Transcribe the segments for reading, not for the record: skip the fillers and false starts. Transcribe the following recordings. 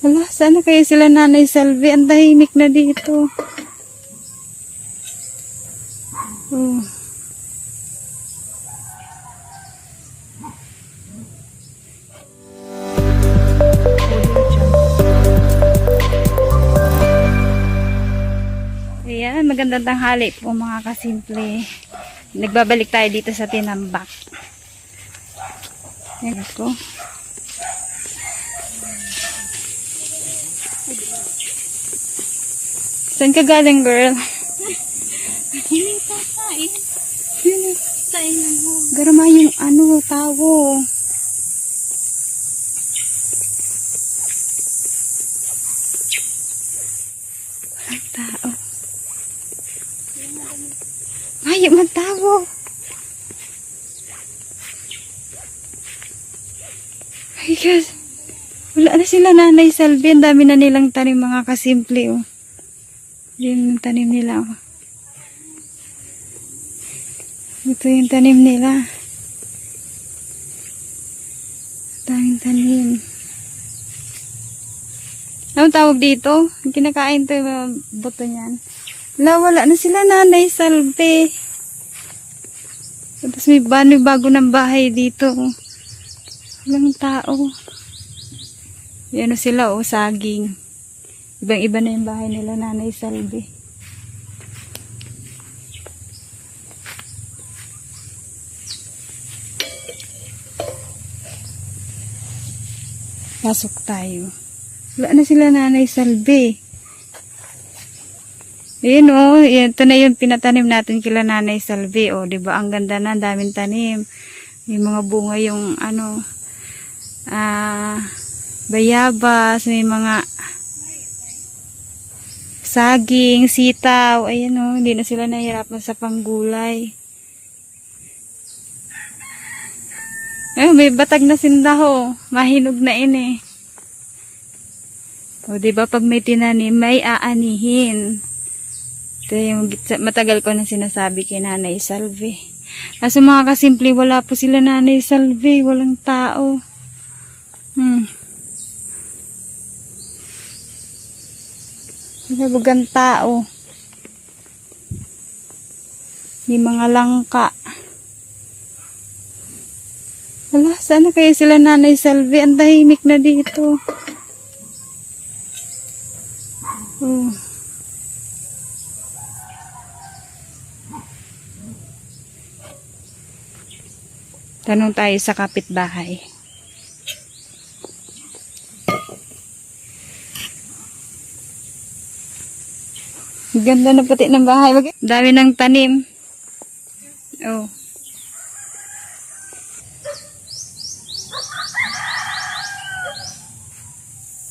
Wala, sana kayo sila Nanay Salvi. Ang tahimik na dito. Oh. Ayan, magandang tanghali po mga kasimple. Nagbabalik tayo dito sa Tinambak. Ayan po. Saan ka galing, girl? Garama yung tao. Walang tao. Ay, yung tao. Ay, guys. Wala na sila Nanay Salvi. Ang dami na nilang tanim mga kasimple, oh. Yan yung tanim nila, oh. Ito yung tanim nila. Daming tanim. Anong tawag dito? Kinakain to yung buto niyan. Wala na sila Nanay Salvi. Tapos may bago ng bahay dito. Walang tao. Yan o sila, oh, saging. Ibang-iba na yung bahay nila Nanay Salvi. Pasok tayo. Wala na sila Nanay Salvi. Ayan, oh, ito na yung pinatanim natin kila Nanay Salvi. Oh, di ba? Ang ganda na, daming tanim. May mga bunga yung bayabas, may mga saging, sitaw. Ayan, oh, hindi na sila nahihirapan sa panggulay. May batag na sindaho. Mahinog na ini. O, diba, pag may tinanim, may aanihin. Ito yung matagal ko na sinasabi kay Nanay Salvi. Kaso mga kasimple, wala po sila Nanay Salvi. Walang tao. Nabugang tao. May mga langka. Wala, sana kayo sila Nanay Salvi. Ang tahimik na dito. Oh. Tanong tayo sa kapitbahay. Ganda na pati ng bahay. Dami ng tanim. Oh.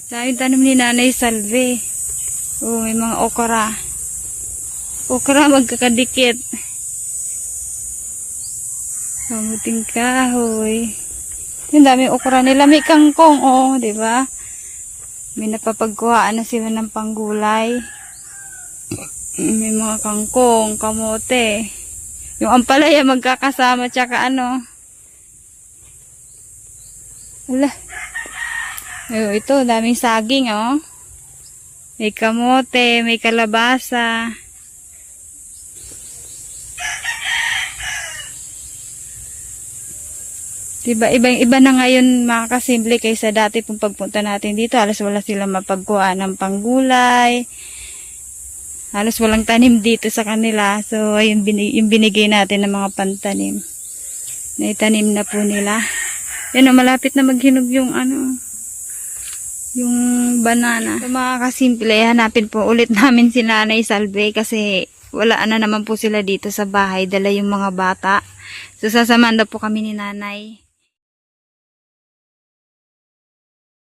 Dami tanim ni Nanay Salvi. Oh, may mga okra. Okra magkakadikit. Kamuting kahoy. Yung dami okra nila. May kangkong, oh, di ba? May napapagkuhaan na sila ng panggulay. May mga kangkong, kamote. Yung ampalaya magkakasama, tsaka Wala. Ito, daming saging, oh. May kamote, may kalabasa. Diba, ibang-iba na ngayon mga kasimple kaysa dati pong pagpunta natin dito. Halos wala silang mapagkuha ng panggulay. Halos walang tanim dito sa kanila. So, ayun, yung binigay natin ng mga pantanim. Naitanim na po nila. Yan, malapit na maghinog yung yung banana. So, mga kasimple, hanapin po ulit namin si Nanay Salvi kasi wala na naman po sila dito sa bahay. Dala yung mga bata. So, sasamahan na po kami ni Nanay.